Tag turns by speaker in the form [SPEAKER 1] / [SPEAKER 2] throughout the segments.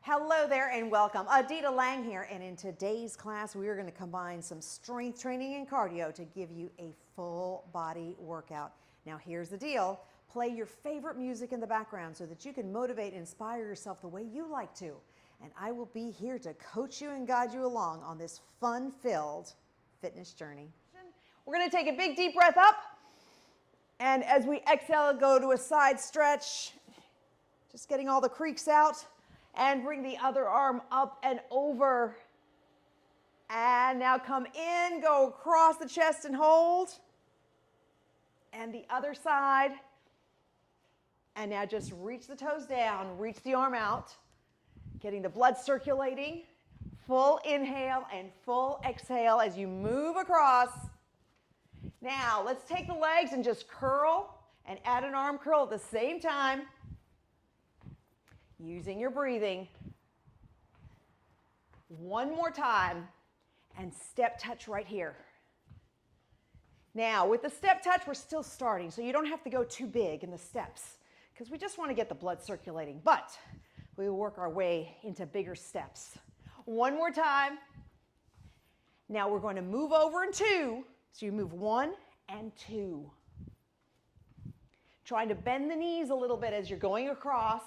[SPEAKER 1] Hello there and welcome. Adita Lang here, and in today's class we are going to combine some strength training and cardio to give you a full body workout. Now here's the deal. Play your favorite music in the background so that you can motivate and inspire yourself the way you like to. And I will be here to coach you and guide you along on this fun-filled fitness journey. We're going to take a big deep breath up, and as we exhale, go to a side stretch, just getting all the creaks out. And bring the other arm up and over. And now come in, go across the chest and hold. And the other side. And now just reach the toes down, reach the arm out. Getting the blood circulating. Full inhale and full exhale as you move across. Now let's take the legs and just curl and add an arm curl at the same time. Using your breathing. One more time, and step touch right here. Now, with the step touch, we're still starting, so you don't have to go too big in the steps, because we just want to get the blood circulating, but we will work our way into bigger steps. One more time. Now we're going to move over in two, so you move 1 and 2. Trying to bend the knees a little bit as you're going across.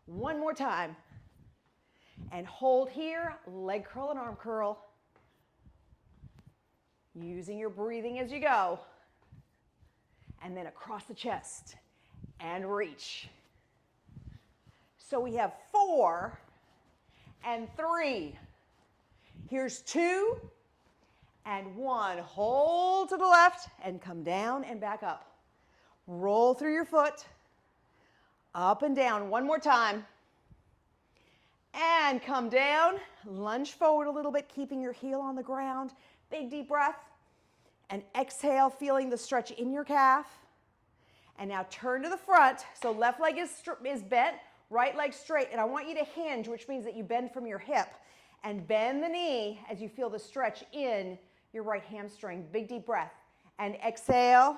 [SPEAKER 1] One more time. And hold here, leg curl and arm curl. Using your breathing as you go. And then across the chest and reach. So we have 4 and 3. Here's 2 and 1. Hold to the left and come down and back up. Roll through your foot. Up and down, one more time. And come down, lunge forward a little bit, keeping your heel on the ground. Big deep breath. And exhale, feeling the stretch in your calf. And now turn to the front. So left leg is bent, right leg straight. And I want you to hinge, which means that you bend from your hip. And bend the knee as you feel the stretch in your right hamstring. Big deep breath. And exhale.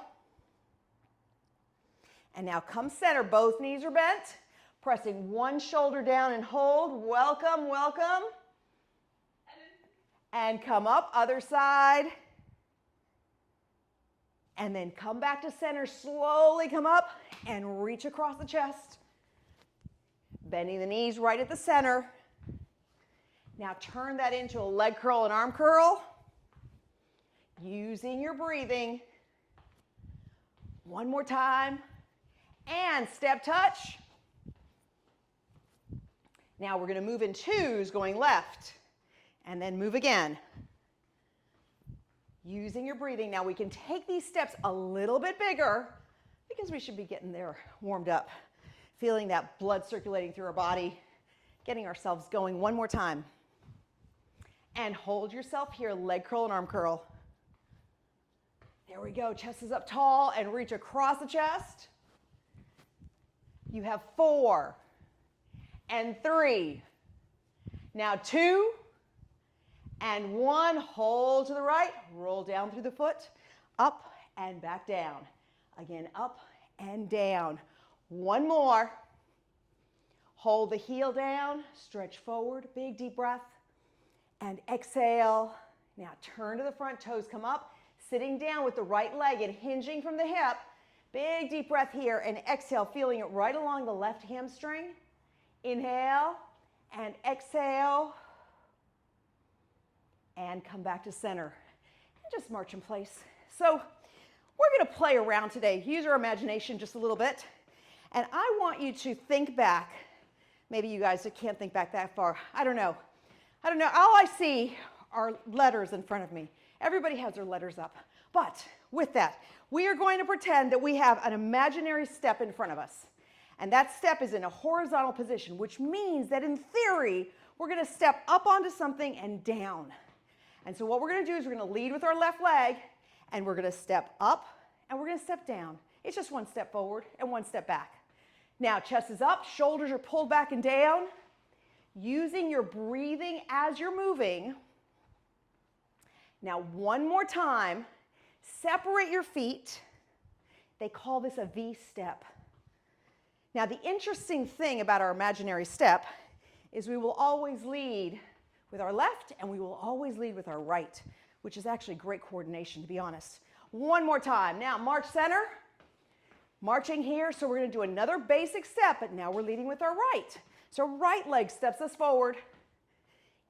[SPEAKER 1] And now come center, both knees are bent. Pressing one shoulder down and hold. Welcome, welcome. And come up, other side. And then come back to center, slowly come up and reach across the chest. Bending the knees right at the center. Now turn that into a leg curl and arm curl. Using your breathing. One more time. And step touch. Now we're going to move in 2s going left and then move again. Using your breathing. Now we can take these steps a little bit bigger because we should be getting there warmed up. Feeling that blood circulating through our body. Getting ourselves going one more time. And hold yourself here, leg curl and arm curl. There we go. Chest is up tall and reach across the chest. You have 4 and 3. Now 2 and 1. Hold to the right. Roll down through the foot. Up and back down. Again, up and down. One more. Hold the heel down. Stretch forward. Big deep breath. And exhale. Now turn to the front. Toes come up. Sitting down with the right leg and hinging from the hip. Big deep breath here and exhale, feeling it right along the left hamstring. Inhale and exhale. And come back to center. And just march in place. So we're going to play around today. Use your imagination just a little bit. And I want you to think back. Maybe you guys can't think back that far. I don't know. All I see are letters in front of me. Everybody has their letters up. But with that, we are going to pretend that we have an imaginary step in front of us. And that step is in a horizontal position, which means that in theory, we're going to step up onto something and down. And so what we're going to do is we're going to lead with our left leg, and we're going to step up, and we're going to step down. It's just one step forward and one step back. Now, chest is up, shoulders are pulled back and down. Using your breathing as you're moving. Now, one more time. Separate your feet. They call this a V step. Now, the interesting thing about our imaginary step is we will always lead with our left and we will always lead with our right, which is actually great coordination, to be honest. One more time. Now, march center. Marching here, so we're going to do another basic step, but now we're leading with our right. So right leg steps us forward.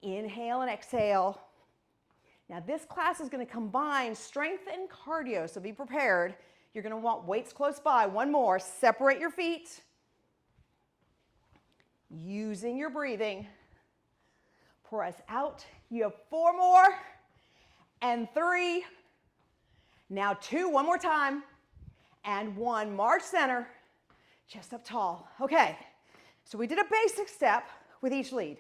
[SPEAKER 1] Inhale and exhale. Now this class is going to combine strength and cardio, so be prepared. You're going to want weights close by. One more. Separate your feet. Using your breathing. Press out. You have 4 more. And 3. Now 2. One more time. And 1. March center. Chest up tall. Okay. So we did a basic step with each lead.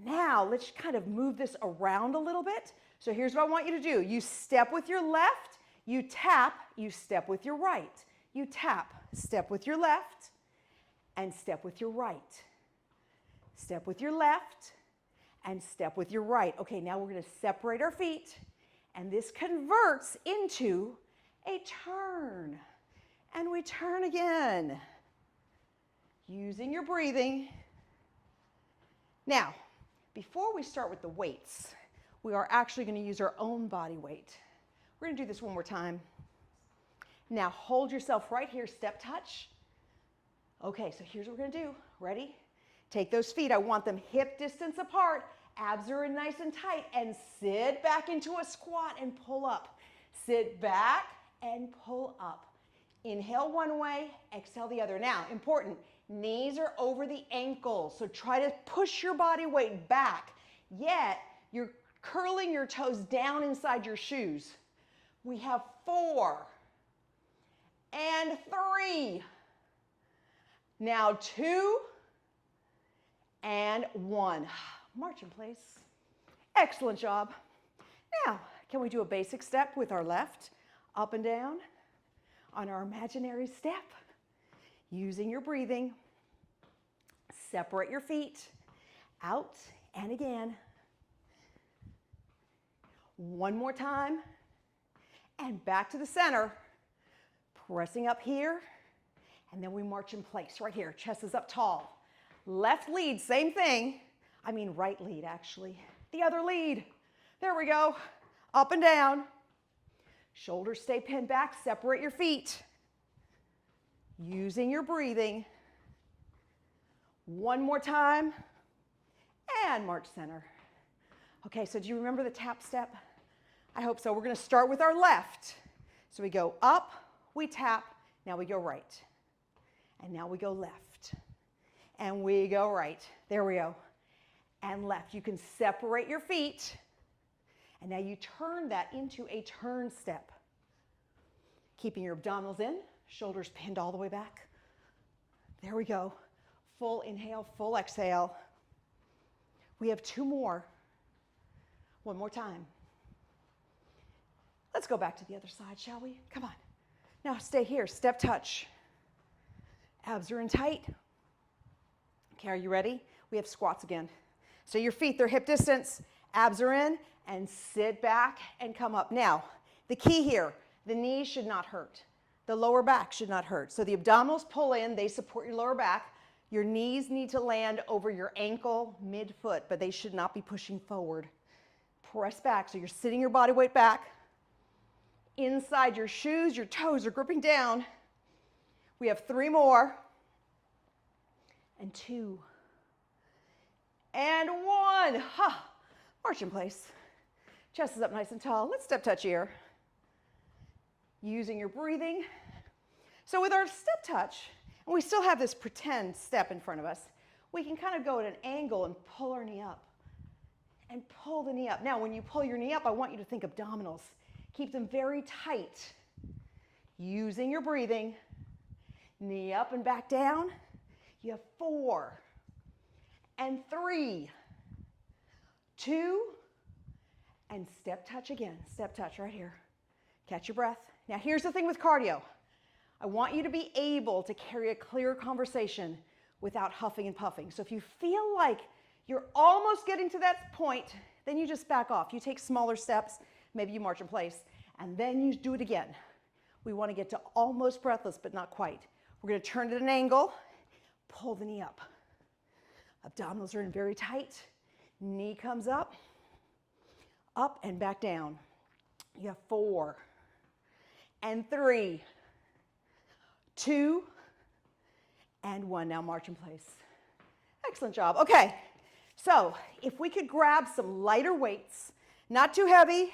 [SPEAKER 1] Now let's kind of move this around a little bit. So here's what I want you to do. You step with your left, you tap, you step with your right. You tap, step with your left, and step with your right. Step with your left, and step with your right. Okay, now we're going to separate our feet, and this converts into a turn. And we turn again, using your breathing. Now, before we start with the weights, we are actually going to use our own body weight. We're going to do this one more time. Now, hold yourself right here, step touch. Okay, so here's what we're going to do. Ready? Take those feet. I want them hip distance apart. Abs are in nice and tight. And sit back into a squat and pull up. Sit back and pull up. Inhale one way, exhale the other. Now, important, knees are over the ankles, so try to push your body weight back, yet you're curling your toes down inside your shoes. We have 4 and 3. Now 2 and 1. March in place. Excellent job. Now, can we do a basic step with our left, up and down? On our imaginary step, using your breathing. Separate your feet, out and again. One more time, and back to the center. Pressing up here, and then we march in place right here. Chest is up tall. Left lead, same thing. I mean right lead, actually. The other lead. There we go. Up and down. Shoulders stay pinned back, separate your feet. Using your breathing. One more time, and march center. Okay, so do you remember the tap step? I hope so. We're going to start with our left. So we go up, we tap, now we go right. And now we go left. And we go right. There we go. And left. You can separate your feet. And now you turn that into a turn step. Keeping your abdominals in, shoulders pinned all the way back. There we go. Full inhale, full exhale. We have 2 more. One more time. Let's go back to the other side, shall we? Come on. Now stay here, step touch. Abs are in tight. Okay, are you ready? We have squats again. So your feet, they're hip distance, abs are in, and sit back and come up. Now, the key here, the knees should not hurt. The lower back should not hurt. So the abdominals pull in, they support your lower back. Your knees need to land over your ankle, mid-foot, but they should not be pushing forward. Press back, so you're sitting your body weight back. Inside your shoes, your toes are gripping down. We have 3 more. And 2. And 1. Ha! March in place. Chest is up nice and tall. Let's step touch here. Using your breathing. So with our step touch, and we still have this pretend step in front of us, we can kind of go at an angle and pull our knee up. And pull the knee up. Now, when you pull your knee up, I want you to think abdominals. Keep them very tight. Using your breathing. Knee up and back down. You have 4 and 3, 2, and step touch again. Step touch right here. Catch your breath. Now here's the thing with cardio. I want you to be able to carry a clear conversation without huffing and puffing. So if you feel like you're almost getting to that point, then you just back off. You take smaller steps, maybe you march in place, and then you do it again. We want to get to almost breathless, but not quite. We're going to turn at an angle. pull the knee up. Abdominals are in very tight. Knee comes up and back down. You have 4 and 3, 2 and 1. Now march in place. Excellent job. Okay, so if we could grab some lighter weights, not too heavy.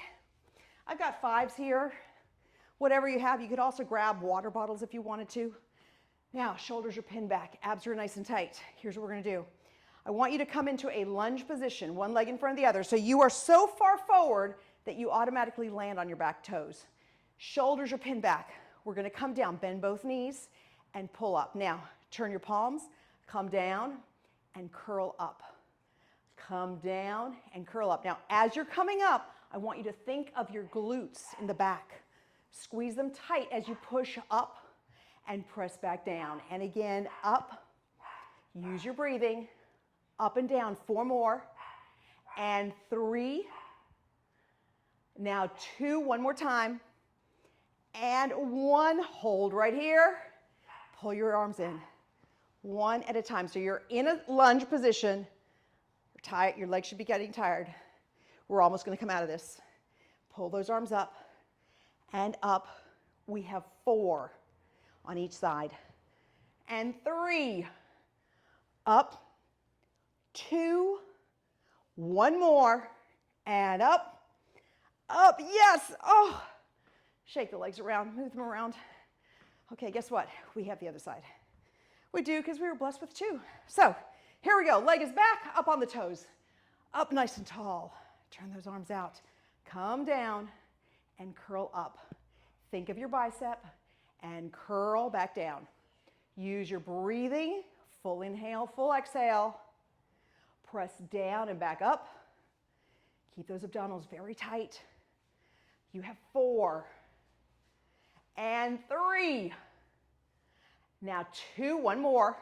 [SPEAKER 1] I've got 5s here. Whatever you have, you could also grab water bottles if you wanted to. Now, shoulders are pinned back, abs are nice and tight. Here's what we're gonna do. I want you to come into a lunge position, one leg in front of the other. So you are so far forward that you automatically land on your back toes. Shoulders are pinned back. We're gonna come down, bend both knees, and pull up. Now, turn your palms, come down, and curl up. Come down and curl up. Now, as you're coming up, I want you to think of your glutes in the back. Squeeze them tight as you push up and press back down. And again, up. Use your breathing. Up and down. 4 more. And 3. Now 2. One more time. And 1. Hold right here. Pull your arms in. 1 at a time. So you're in a lunge position. You're tired. Your legs should be getting tired. We're almost going to come out of this. Pull those arms up and up. We have 4 on each side. And 3. Up. 2. 1 more. And up. Up. Yes. Oh. Shake the legs around. Move them around. Okay, guess what? We have the other side. We do because we were blessed with 2. So here we go. Leg is back, up on the toes. Up nice and tall. Turn those arms out. Come down and curl up. Think of your bicep and curl back down. Use your breathing. Full inhale, full exhale. Press down and back up. Keep those abdominals very tight. You have 4 and 3. Now 2, 1 more.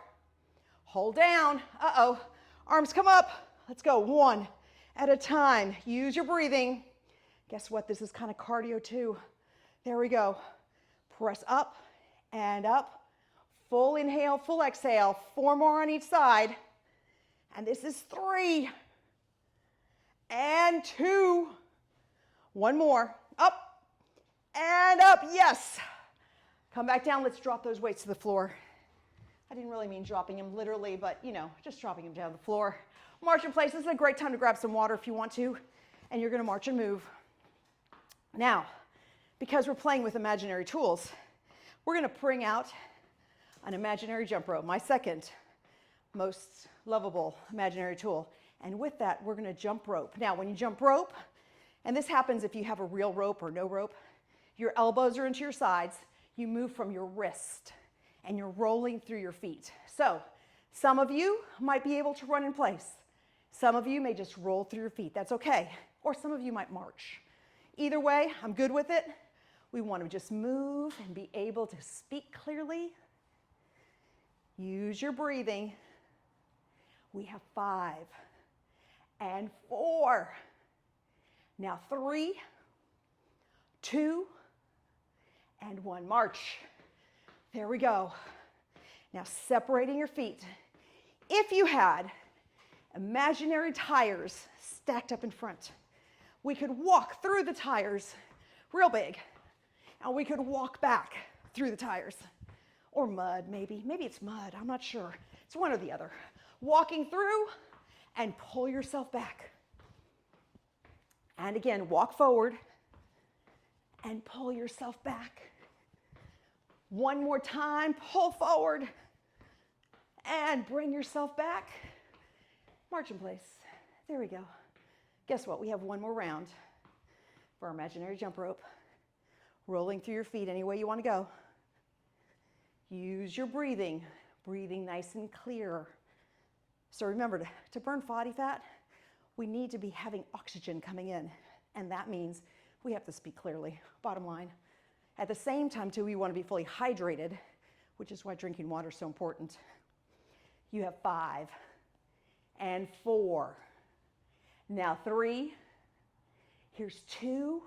[SPEAKER 1] Hold down. Uh-oh. Arms come up. Let's go. 1 at a time. Use your breathing. Guess what? This is kind of cardio too. There we go. Press up and up. Full inhale, full exhale. 4 more on each side. And this is 3 and 2. 1 more. Up and up. Yes. Come back down. Let's drop those weights to the floor. I didn't really mean dropping them literally, but you know, just dropping them down to the floor. March in place. This is a great time to grab some water if you want to, and you're going to march and move. Now, because we're playing with imaginary tools, we're going to bring out an imaginary jump rope, my second most lovable imaginary tool. And with that, we're going to jump rope. Now, when you jump rope, and this happens if you have a real rope or no rope, your elbows are into your sides. You move from your wrist, and you're rolling through your feet. So some of you might be able to run in place. Some of you may just roll through your feet. That's okay. Or some of you might march. Either way, I'm good with it. We want to just move and be able to speak clearly. Use your breathing. We have 5 and 4. Now 3, 2, and 1. March. There we go. Now separating your feet. If you had imaginary tires stacked up in front, we could walk through the tires real big, and we could walk back through the tires. Or mud, maybe. Maybe it's mud. I'm not sure. It's one or the other. Walking through and pull yourself back. And again, walk forward and pull yourself back. 1 more time, pull forward and bring yourself back. March in place. There we go. Guess what? We have 1 more round for our imaginary jump rope. Rolling through your feet any way you want to go. Use your breathing. Breathing nice and clear. So remember, to burn body fat, we need to be having oxygen coming in. And that means we have to speak clearly, bottom line. At the same time, too, we want to be fully hydrated, which is why drinking water is so important. You have 5 and 4. Now 3. Here's 2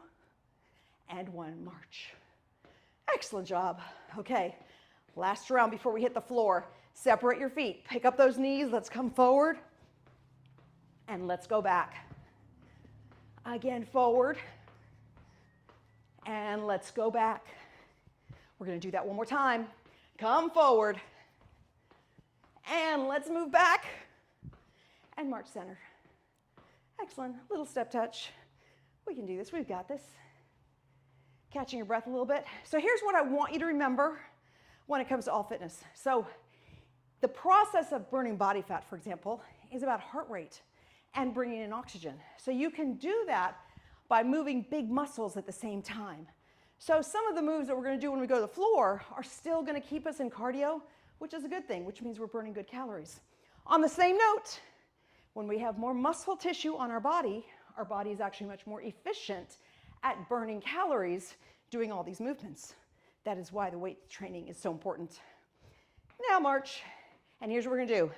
[SPEAKER 1] and 1. March. Excellent job. Okay, last round before we hit the floor. Separate your feet. Pick up those knees. Let's come forward. And let's go back. Again, forward. And let's go back. We're going to do that one more time. Come forward. And let's move back. And march center. Excellent. Little step touch. We can do this. We've got this. Catching your breath a little bit. So here's what I want you to remember when it comes to all fitness. So the process of burning body fat, for example, is about heart rate and bringing in oxygen. So you can do that by moving big muscles at the same time. So some of the moves that we're going to do when we go to the floor are still going to keep us in cardio, which is a good thing, which means we're burning good calories. On the same note, when we have more muscle tissue on our body is actually much more efficient at burning calories doing all these movements. That is why the weight training is so important. Now march, and here's what we're going to do.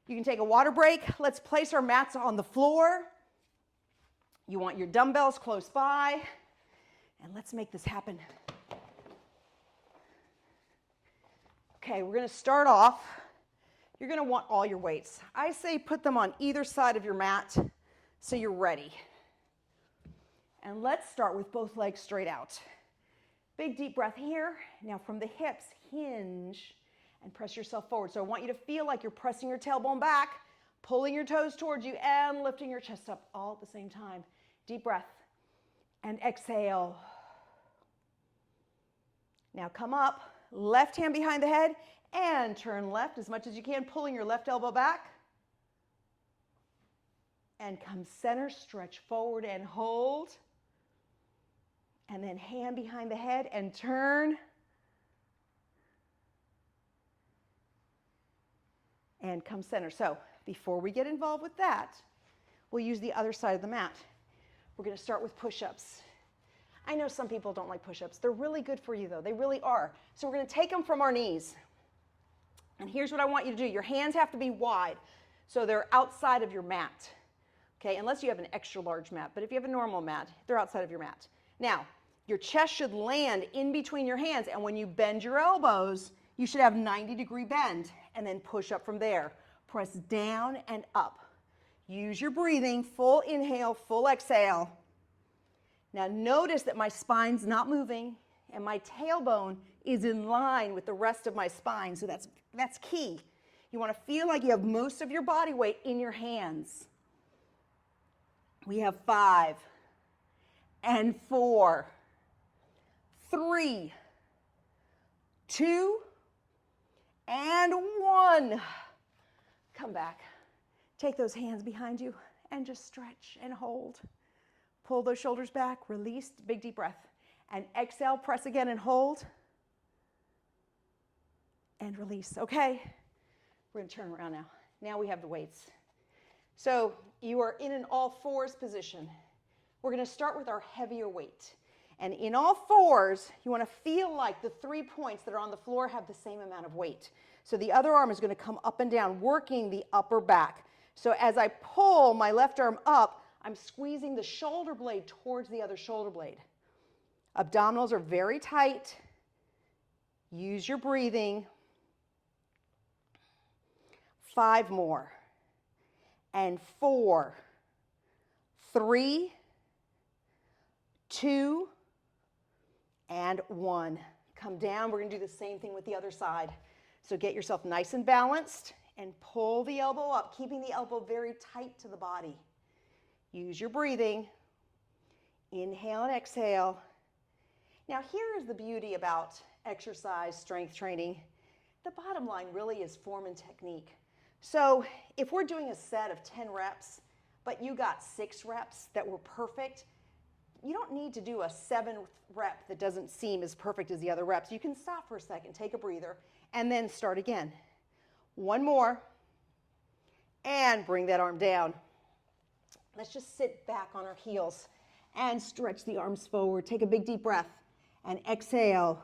[SPEAKER 1] You can take a water break. Let's place our mats on the floor. You want your dumbbells close by, and let's make this happen. Okay, we're going to start off. You're going to want all your weights. I say put them on either side of your mat so you're ready. And let's start with both legs straight out. Big deep breath here. Now from the hips, hinge and press yourself forward. So I want you to feel like you're pressing your tailbone back, pulling your toes towards you, and lifting your chest up all at the same time. Deep breath. And exhale. Now come up, left hand behind the head, and turn left as much as you can, pulling your left elbow back. And come center, stretch forward and hold. And then hand behind the head and turn. And come center. So before we get involved with that, we'll use the other side of the mat. We're going to start with push-ups. I know some people don't like push-ups. They're really good for you though. They really are. So we're going to take them from our knees. And here's what I want you to do. Your hands have to be wide, so they're outside of your mat. Okay, unless you have an extra large mat. But if you have a normal mat, they're outside of your mat. Now, your chest should land in between your hands, and when you bend your elbows, you should have 90-degree bend, and then push up from there. Press down and up. Use your breathing, full inhale, full exhale. Now notice that my spine's not moving, and my tailbone is in line with the rest of my spine, so that's key. You want to feel like you have most of your body weight in your hands. We have 5 and 4, 3, 2, and 1. Come back. Take those hands behind you and just stretch and hold. Pull those shoulders back, release, big deep breath. And exhale, press again and hold. And release. Okay, we're going to turn around now. Now we have the weights. So you are in an all fours position. We're going to start with our heavier weight. And in all fours, you want to feel like the 3 points that are on the floor have the same amount of weight. So the other arm is going to come up and down, working the upper back. So as I pull my left arm up, I'm squeezing the shoulder blade towards the other shoulder blade. Abdominals are very tight. Use your breathing. 5 more. And 4, 3, 2, and 1. Come down. We're going to do the same thing with the other side. So get yourself nice and balanced and pull the elbow up, keeping the elbow very tight to the body. Use your breathing. Inhale and exhale. Now here is the beauty about exercise, strength training. The bottom line really is form and technique. So if we're doing a set of 10 reps, but you got 6 reps that were perfect, you don't need to do a 7th rep that doesn't seem as perfect as the other reps. You can stop for a second, take a breather, and then start again. 1 more, and bring that arm down. Let's just sit back on our heels and stretch the arms forward. Take a big deep breath and exhale.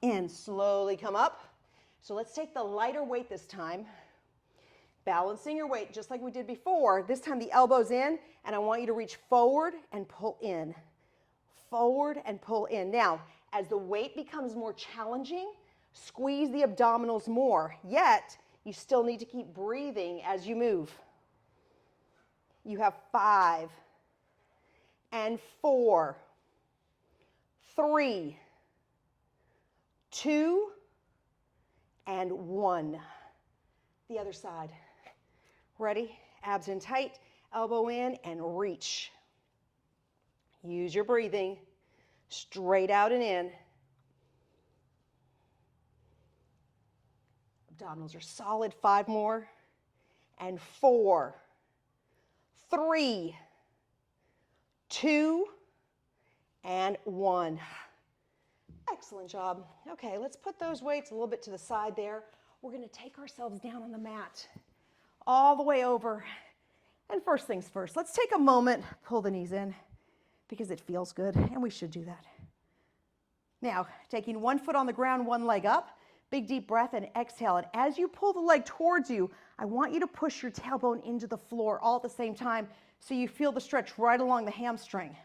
[SPEAKER 1] And slowly come up. So let's take the lighter weight this time. Balancing your weight just like we did before. This time the elbow's in, and I want you to reach forward and pull in. Forward and pull in. Now, As the weight becomes more challenging, squeeze the abdominals more, yet you still need to keep breathing as you move. You have 5 and 4, 3, 2, and 1. The other side. Ready? Abs in tight, elbow in, and reach. Use your breathing. Straight out and in. Abdominals are solid. 5 more. And 4, 3, 2, and 1. Excellent job. Okay, let's put those weights a little bit to the side there. We're going to take ourselves down on the mat, all the way over. And first things first, let's take a moment, pull the knees in, because it feels good, and we should do that. Now, taking one foot on the ground, one leg up, big deep breath, and exhale. And as you pull the leg towards you, I want you to push your tailbone into the floor all at the same time so you feel the stretch right along the hamstring.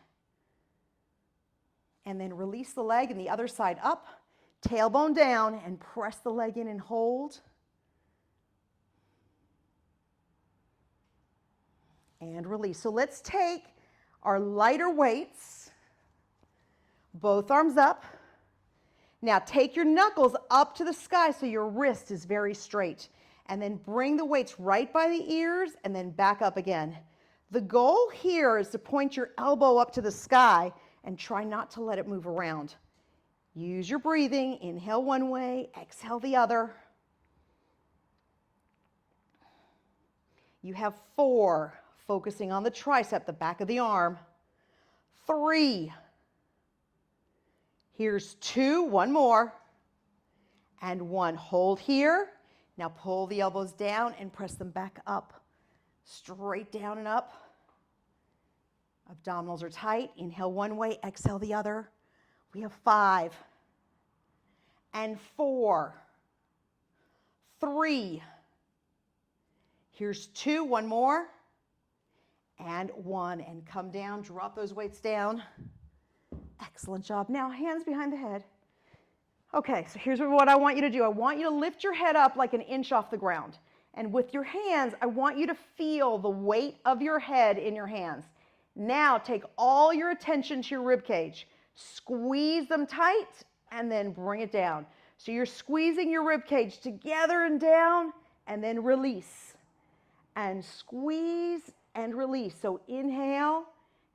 [SPEAKER 1] And then release the leg and the other side up, tailbone down, and press the leg in and hold. And release. So let's take our lighter weights, both arms up. Now take your knuckles up to the sky so your wrist is very straight. And then bring the weights right by the ears and then back up again. The goal here is to point your elbow up to the sky and try not to let it move around. Use your breathing. Inhale one way, exhale the other. You have 4, focusing on the tricep, the back of the arm. 3. Here's 2, one more. And 1. Hold here. Now pull the elbows down and press them back up. Straight down and up. Abdominals are tight. Inhale one way, exhale the other. We have 5 and 4, 3. Here's 2, one more, and 1. And come down, drop those weights down. Excellent job. Now, hands behind the head. Okay, so here's what I want you to do. I want you to lift your head up like an inch off the ground. And with your hands, I want you to feel the weight of your head in your hands. Now, take all your attention to your rib cage. Squeeze them tight, and then bring it down. So you're squeezing your rib cage together and down, and then release. And squeeze and release. So inhale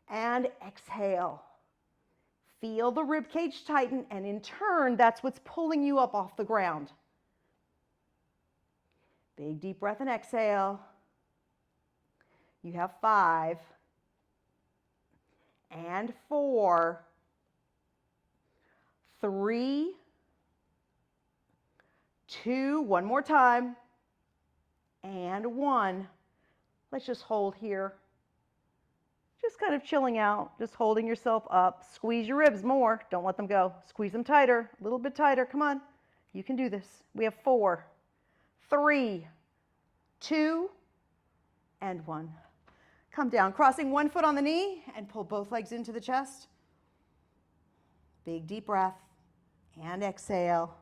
[SPEAKER 1] and exhale. Feel the rib cage tighten, and in turn, that's what's pulling you up off the ground. Big deep breath and exhale. You have 5 and 4, 3, 2, one more time, and 1. Let's just hold here. Just kind of chilling out, just holding yourself up. Squeeze your ribs more. Don't let them go. Squeeze them tighter, a little bit tighter. Come on. You can do this. We have 4, 3, 2, and 1. Come down, crossing one foot on the knee and pull both legs into the chest. Big deep breath and exhale.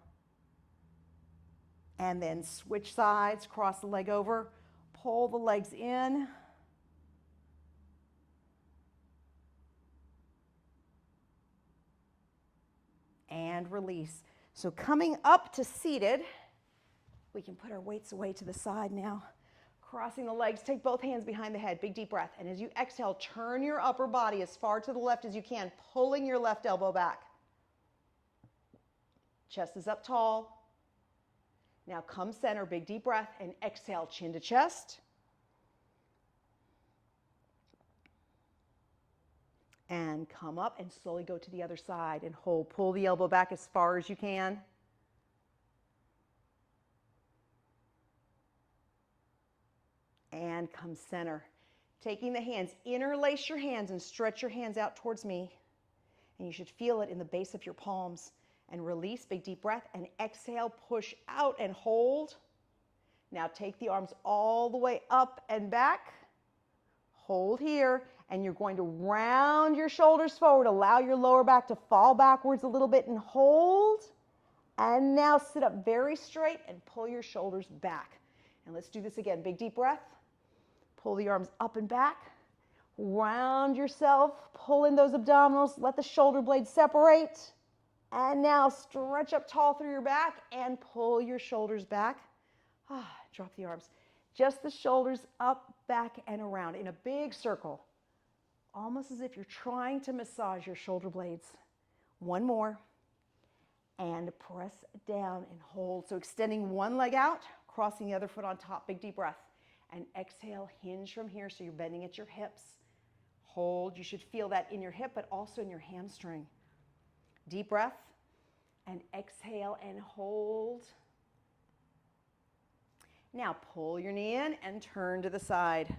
[SPEAKER 1] And then switch sides, cross the leg over, pull the legs in. And release. So coming up to seated, we can put our weights away to the side now. Crossing the legs, take both hands behind the head, big deep breath. And as you exhale, turn your upper body as far to the left as you can, pulling your left elbow back. Chest is up tall. Now come center, big deep breath, and exhale, chin to chest. And come up and slowly go to the other side and hold. Pull the elbow back as far as you can. And come center. Taking the hands, interlace your hands and stretch your hands out towards me. And you should feel it in the base of your palms. And release, big deep breath, and exhale, push out and hold. Now take the arms all the way up and back. Hold here, And you're going to round your shoulders forward. Allow your lower back to fall backwards a little bit and hold. And now sit up very straight and pull your shoulders back. And let's do this again. Big deep breath. Pull the arms up and back. Round yourself. Pull in those abdominals. Let the shoulder blades separate. And now stretch up tall through your back and pull your shoulders back. Drop the arms. Just the shoulders up, back, and around in a big circle. Almost as if you're trying to massage your shoulder blades. One more. And press down and hold. So extending one leg out, crossing the other foot on top. Big deep breath. And exhale, hinge from here so you're bending at your hips. Hold. You should feel that in your hip, but also in your hamstring. Deep breath. And exhale and hold. Now pull your knee in and turn to the side.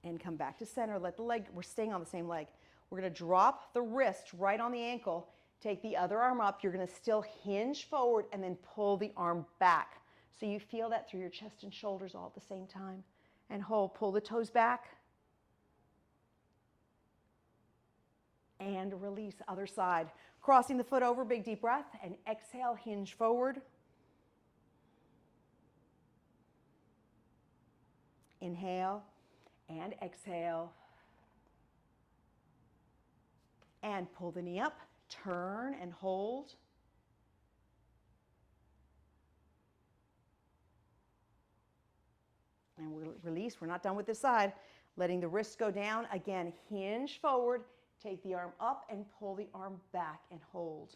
[SPEAKER 1] And come back to center. Let the leg, we're staying on the same leg. We're going to drop the wrist right on the ankle. Take the other arm up. You're going to still hinge forward and then pull the arm back. So you feel that through your chest and shoulders all at the same time. And hold. Pull the toes back. And release. Other side. Crossing the foot over. Big deep breath. And exhale. Hinge forward. Inhale. And exhale. And pull the knee up, turn and hold. And we'll release, we're not done with this side. Letting the wrist go down. Again, hinge forward, take the arm up and pull the arm back and hold.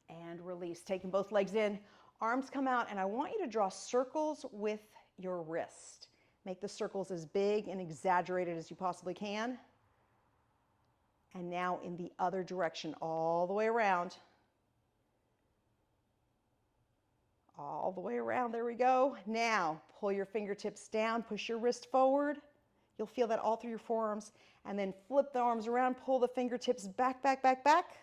[SPEAKER 1] And release, taking both legs in. Arms come out, and I want you to draw circles with your wrist. Make the circles as big and exaggerated as you possibly can. And now in the other direction, all the way around. All the way around, there we go. Now, pull your fingertips down, push your wrist forward. You'll feel that all through your forearms. And then flip the arms around, pull the fingertips back, back, back, back.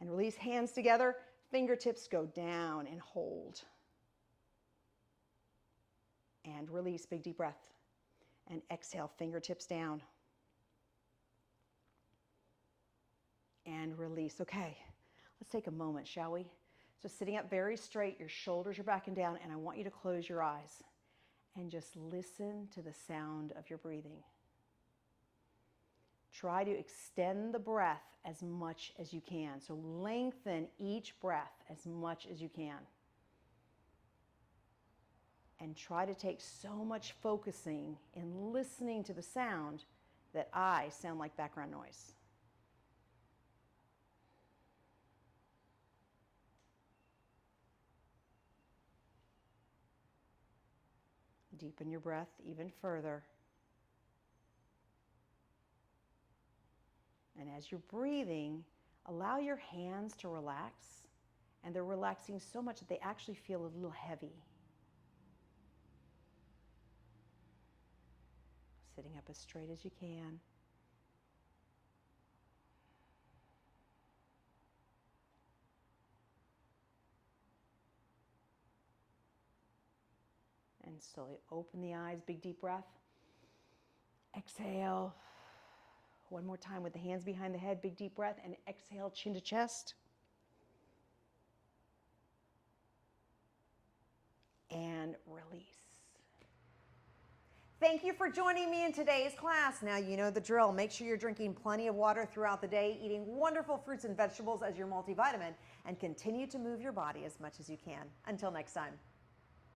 [SPEAKER 1] And release, hands together. Fingertips go down and hold. And release, big deep breath. And exhale, fingertips down. And release. Okay, let's take a moment, shall we? So sitting up very straight, your shoulders are back and down, and I want you to close your eyes and just listen to the sound of your breathing. Try to extend the breath as much as you can. So lengthen each breath as much as you can. And try to take so much focusing in listening to the sound that I sound like background noise. Deepen your breath even further. And as you're breathing, allow your hands to relax. And they're relaxing so much that they actually feel a little heavy. Sitting up as straight as you can. And slowly open the eyes, big deep breath. Exhale. One more time with the hands behind the head, big deep breath, and exhale, chin to chest. And release. Thank you for joining me in today's class. Now you know the drill. Make sure you're drinking plenty of water throughout the day, eating wonderful fruits and vegetables as your multivitamin, and continue to move your body as much as you can. Until next time.